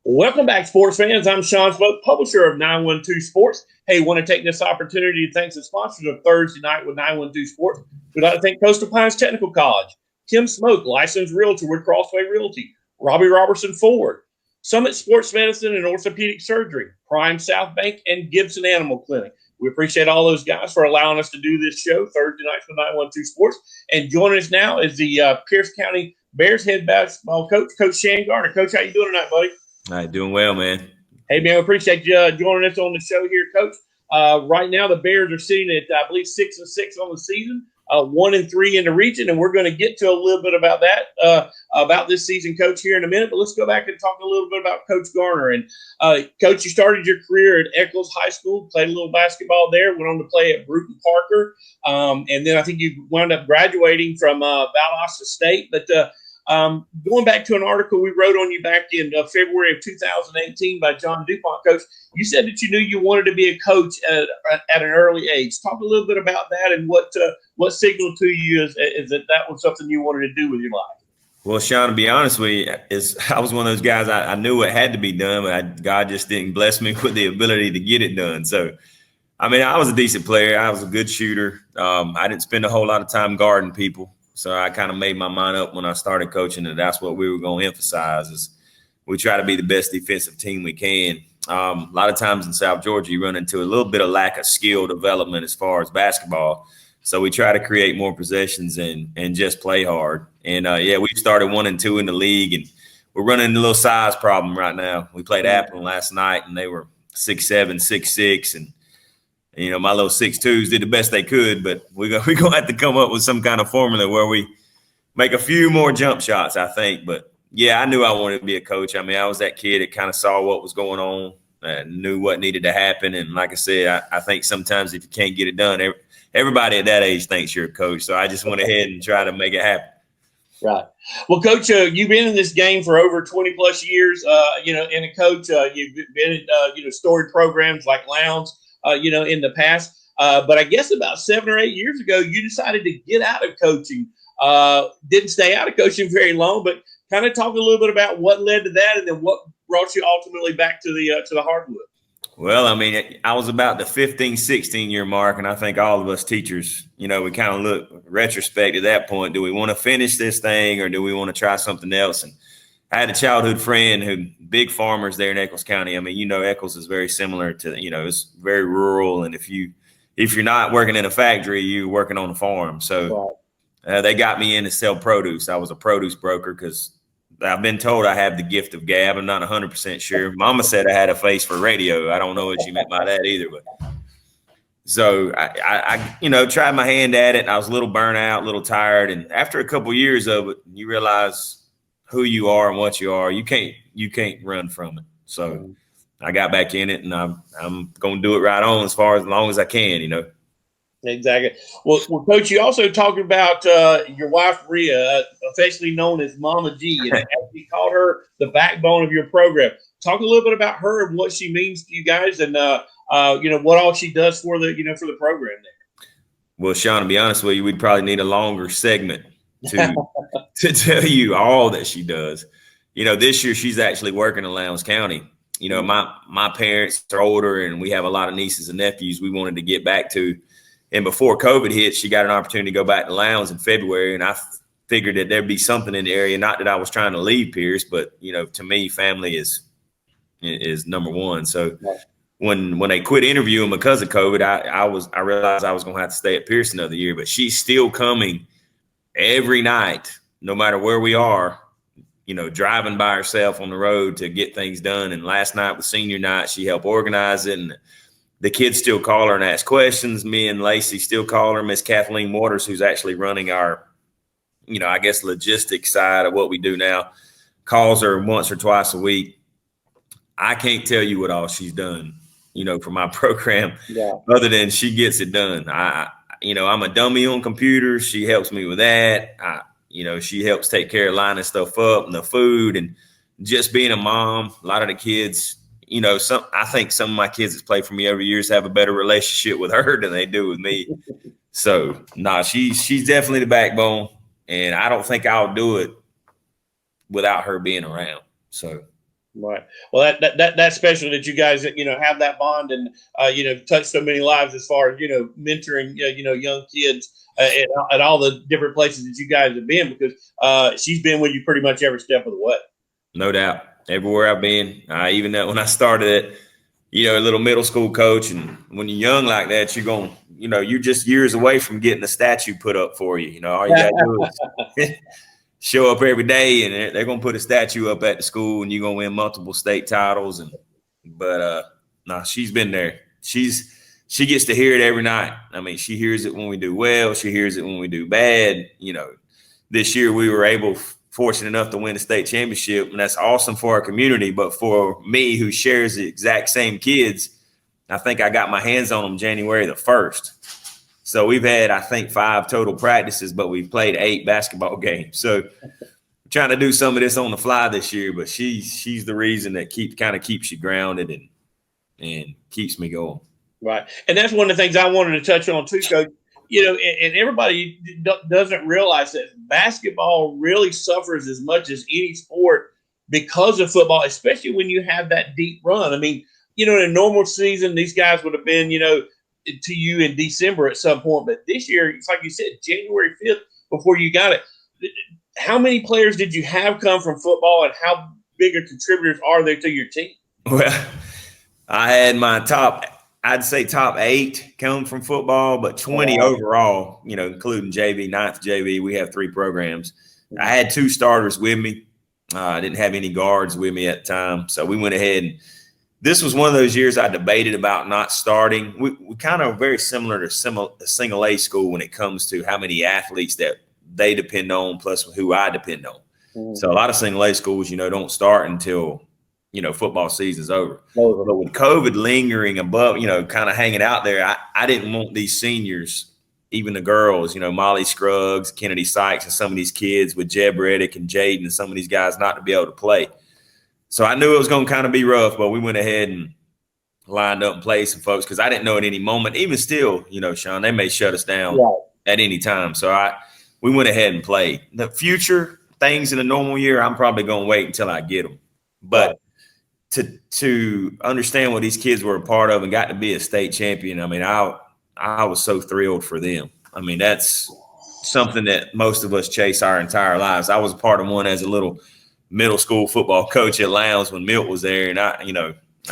Welcome back, sports fans. I'm Shan, publisher of 912 Sports. Hey, want to take this opportunity to thank the sponsors of Thursday Night with 912 Sports. We'd like to thank Coastal Pines Technical College, Tim Smoke, licensed realtor with Crossway Realty, Robbie Robertson Ford, Summit Sports Medicine and Orthopedic Surgery, Prime South Bank, and Gibson Animal Clinic. We appreciate all those guys for allowing us to do this show Thursday nights with 912 Sports. And joining us now is the Pierce County Bears head basketball coach, Coach Shan Garner. Coach, how you doing tonight, buddy? All right, doing well, man. Hey, man, we appreciate you joining us on the show here, Coach. Right now, the Bears are sitting at, I believe, 6-6 on the season, 1-3 in the region, and we're going to get to a little bit about that, about this season, Coach, here in a minute. But let's go back and talk a little bit about Coach Garner. And, Coach, you started your career at Eccles High School, played a little basketball there, went on to play at Bruton Parker, and then I think you wound up graduating from Valdosta State. But going back to an article we wrote on you back in February of 2018 by John DuPont, Coach, you said that you knew you wanted to be a coach at an early age. Talk a little bit about that and what signaled to you is that was something you wanted to do with your life. Well, Sean, to be honest with you, I was one of those guys, I knew it had to be done, but God just didn't bless me with the ability to get it done. So, I mean, I was a decent player. I was a good shooter. I didn't spend a whole lot of time guarding people. So I kind of made my mind up when I started coaching that that's what we were going to emphasize is we try to be the best defensive team we can. A lot of times in South Georgia, you run into a little bit of lack of skill development as far as basketball. So we try to create more possessions and just play hard. And, we started 1-2 in the league, and we're running a little size problem right now. We played Appleton last night, and they were 6'7", 6'6", and my little 6'2s did the best they could, but we're going to have to come up with some kind of formula where we make a few more jump shots, I think. But, yeah, I knew I wanted to be a coach. I mean, I was that kid that kind of saw what was going on and knew what needed to happen. And like I said, I think sometimes if you can't get it done, everybody at that age thinks you're a coach. So I just went ahead and tried to make it happen. Right. Well, Coach, you've been in this game for over 20-plus years, and a coach. You've been in, storied programs like Lowndes. In the past. But I guess about 7 or 8 years ago, you decided to get out of coaching. Didn't stay out of coaching very long, but kind of talk a little bit about what led to that and then what brought you ultimately back to the hardwood. Well, I mean, I was about the 15, 16-year mark, and I think all of us teachers, we kind of look retrospect at that point. Do we want to finish this thing or do we want to try something else? And I had a childhood friend who big farmers there in Eccles County. I mean, Eccles is very similar to, it's very rural. And if you're not working in a factory, you're working on a farm. So they got me in to sell produce. I was a produce broker because I've been told I have the gift of gab. I'm not 100% sure. Mama said I had a face for radio. I don't know what she meant by that either. But so I tried my hand at it. I was a little burnt out, a little tired. And after a couple of years of it, you realize who you are and what you are, you can't run from it. So I got back in it, and I'm going to do it right on as long as I can, Exactly. Well, Coach, you also talked about your wife, Rhea, affectionately known as Mama G, and you called her the backbone of your program. Talk a little bit about her and what she means to you guys and, what all she does for the program there. Well, Sean, to be honest with you, we'd probably need a longer segment to tell you all that she does. This year she's actually working in Lowndes County. My parents are older and we have a lot of nieces and nephews we wanted to get back to. And before COVID hit, she got an opportunity to go back to Lowndes in February. And I figured that there'd be something in the area. Not that I was trying to leave Pierce, but, to me, family is number one. So when they quit interviewing because of COVID, I realized I was going to have to stay at Pierce another year. But she's still coming every night, no matter where we are, driving by herself on the road to get things done. And last night was senior night. She helped organize it. And the kids still call her and ask questions. Me and Lacey still call her. Miss Kathleen Waters, who's actually running our, logistics side of what we do now, calls her once or twice a week. I can't tell you what all she's done, for my program, other than she gets it done. I'm a dummy on computers. She helps me with that. She helps take care of lining stuff up and the food and just being a mom. A lot of the kids, I think some of my kids that play for me over years have a better relationship with her than they do with me. So, she's definitely the backbone, and I don't think I'll do it without her being around. So Right. Well, that's special that you guys, have that bond and, touch so many lives as far as, mentoring, young kids at all the different places that you guys have been, because she's been with you pretty much every step of the way. No doubt. Everywhere I've been, even when I started at, a little middle school coach, and when you're young like that, you're just years away from getting a statue put up for you. All you got to do is show up every day, and they're going to put a statue up at the school, and you're going to win multiple state titles. But she's been there. She gets to hear it every night. I mean, she hears it when we do well. She hears it when we do bad. This year we were fortunate enough to win the state championship, and that's awesome for our community. But for me, who shares the exact same kids, I think I got my hands on them January the 1st. So we've had, I think, 5 total practices, but we've played 8 basketball games. So I'm trying to do some of this on the fly this year, but she's the reason that keeps you grounded and keeps me going. Right. And that's one of the things I wanted to touch on too, Coach. And everybody doesn't realize that basketball really suffers as much as any sport because of football, especially when you have that deep run. I mean, in a normal season, these guys would have been, to you in December at some point. But this year, it's like you said, January 5th before you got it. How many players did you have come from football, and how big of contributors are they to your team? Well, I had my top 8 come from football, but 20 overall, including JV, 9th JV. We have 3 programs. I had 2 starters with me. I didn't have any guards with me at the time. So we went ahead, and this was one of those years I debated about not starting. We kind of very similar to a single A school when it comes to how many athletes that they depend on plus who I depend on. Mm-hmm. So a lot of single A schools, don't start until football season's over. But with COVID lingering above, kind of hanging out there, I didn't want these seniors, even the girls, Molly Scruggs, Kennedy Sykes, and some of these kids with Jeb Reddick and Jaden and some of these guys not to be able to play. So I knew it was going to kind of be rough, but we went ahead and lined up and played some folks because I didn't know at any moment, even still, Shan, they may shut us down at any time. So we went ahead and played. The future things in a normal year, I'm probably going to wait until I get them. But to understand what these kids were a part of and got to be a state champion, I mean, I was so thrilled for them. I mean, that's something that most of us chase our entire lives. I was a part of one as a little middle school football coach at Lowndes when Milt was there, and I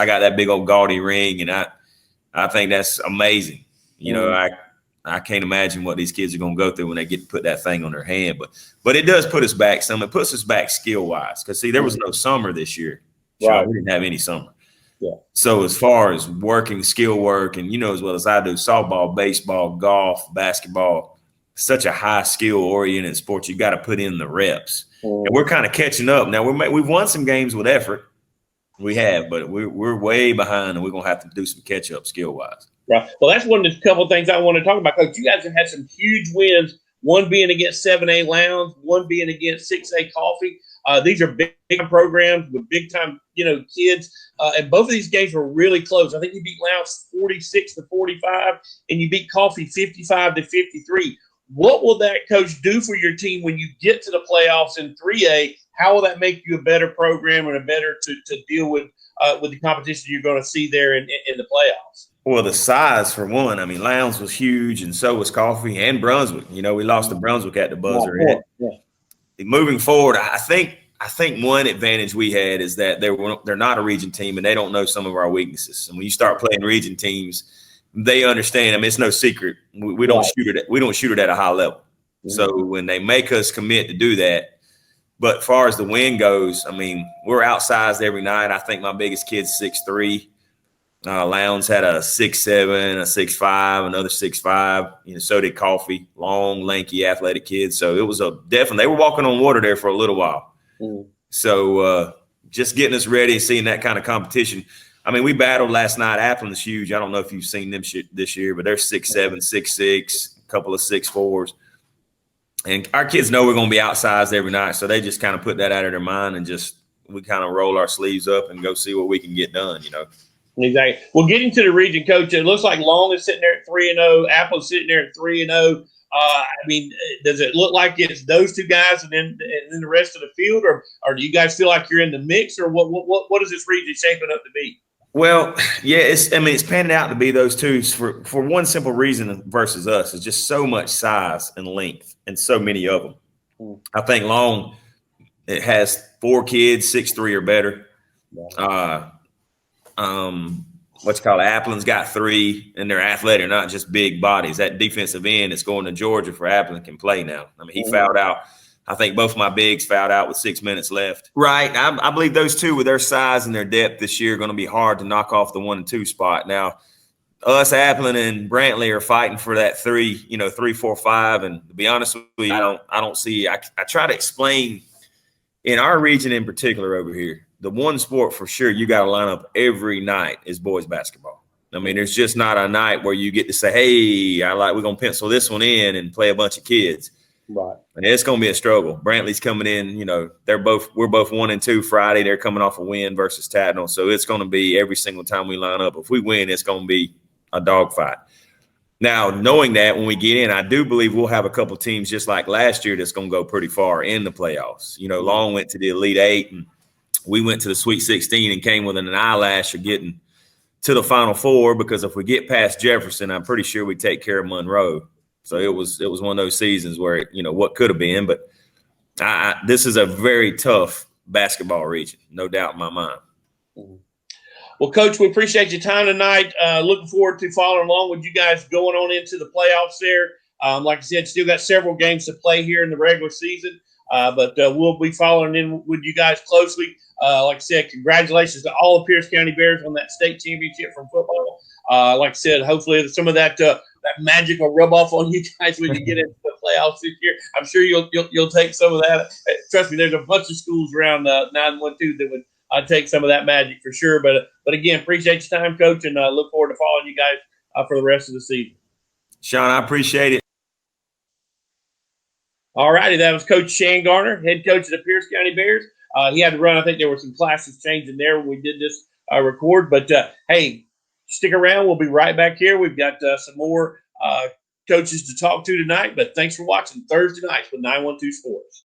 got that big old gaudy ring, and I think that's amazing. I can't imagine what these kids are going to go through when they get to put that thing on their hand, but it does put us back some. It puts us back skill wise because there was no summer this year. Right. We didn't have any summer. Yeah. So as far as working skill work, and as well as I do, softball, baseball, golf, basketball, such a high skill oriented sport, you got to put in the reps. And we're kind of catching up now. We've won some games with effort, we have, but we're way behind, and we're gonna have to do some catch up skill wise. Right. Well, that's one of the couple of things I want to talk about, Coach. You guys have had some huge wins. One being against 7A Lowndes, one being against 6A Coffee. These are big time programs with big time, kids. And both of these games were really close. I think you beat Lowndes 46-45, and you beat Coffee 55-53. What will that, Coach, do for your team when you get to the playoffs in 3A? How will that make you a better program and a better to deal with the competition you're going to see there in the playoffs? Well, the size for one. I mean, Lowndes was huge, and so was Coffee and Brunswick. We lost to Brunswick at the buzzer. Yeah. Moving forward, I think one advantage we had is that they're not a region team, and they don't know some of our weaknesses. And when you start playing region teams, they understand. I mean, it's no secret. We don't shoot it at a high level. Mm-hmm. So when they make us commit to do that, but as far as the win goes, I mean, we're outsized every night. I think my biggest kid's 6'3". Lowndes had a 6'7", a 6'5", another 6'5". So did Coffee, long, lanky, athletic kids. So it was definitely they were walking on water there for a little while. Mm. So just getting us ready and seeing that kind of competition. I mean, we battled last night. Applin's huge. I don't know if you've seen them this year, but they're 6'7", 6'6", a couple of 6'4s. And our kids know we're going to be outsized every night, so they just kind of put that out of their mind and we kind of roll our sleeves up and go see what we can get done, Exactly. Well, getting to the region, Coach, it looks like Long is sitting there at 3-0. Apple's sitting there at 3-0. I mean, does it look like it's those two guys and then the rest of the field, or do you guys feel like you're in the mix, or what is this region shaping up to be? Well, yeah, it's panning out to be those two for one simple reason versus us. It's just so much size and length and so many of them. I think Long, it has 4 kids, 6'3" or better. What's called Applin's got 3, and they're athletic, not just big bodies. That defensive end that's going to Georgia for Applin can play now. I mean, he fouled out. I think both of my bigs fouled out with 6 minutes left. Right. I believe those two with their size and their depth this year are going to be hard to knock off the 1 and 2 spot. Now, us, Applin and Brantley are fighting for that 3, 3, 4, 5. And to be honest with you, I don't see. I try to explain in our region in particular over here, the one sport for sure you got to line up every night is boys basketball. I mean, there's just not a night where you get to say, hey, we're going to pencil this one in and play a bunch of kids. Right. And it's going to be a struggle. Brantley's coming in, we're both 1 and 2 Friday. They're coming off a win versus Tatnall. So it's going to be every single time we line up. If we win, it's going to be a dogfight. Now, knowing that when we get in, I do believe we'll have a couple teams just like last year that's going to go pretty far in the playoffs. Long went to the Elite 8 and we went to the Sweet 16 and came within an eyelash of getting to the Final Four, because if we get past Jefferson, I'm pretty sure we take care of Monroe. So it was one of those seasons where, what could have been. But this is a very tough basketball region, no doubt in my mind. Well, Coach, we appreciate your time tonight. Looking forward to following along with you guys going on into the playoffs there. Like I said, still got several games to play here in the regular season, but we'll be following in with you guys closely. Like I said, congratulations to all the Pierce County Bears on that state championship from football. Like I said, hopefully some of that magic will rub off on you guys when you get into the playoffs this year. I'm sure you'll take some of that. Trust me, there's a bunch of schools around 912 that would take some of that magic for sure. But again, appreciate your time, Coach, and look forward to following you guys for the rest of the season. Shan, I appreciate it. All righty, that was Coach Shan Garner, head coach of the Pierce County Bears. He had to run. I think there were some classes changing there when we did this record. But, hey, stick around. We'll be right back here. We've got some more coaches to talk to tonight. But thanks for watching Thursday nights with 912 Sports.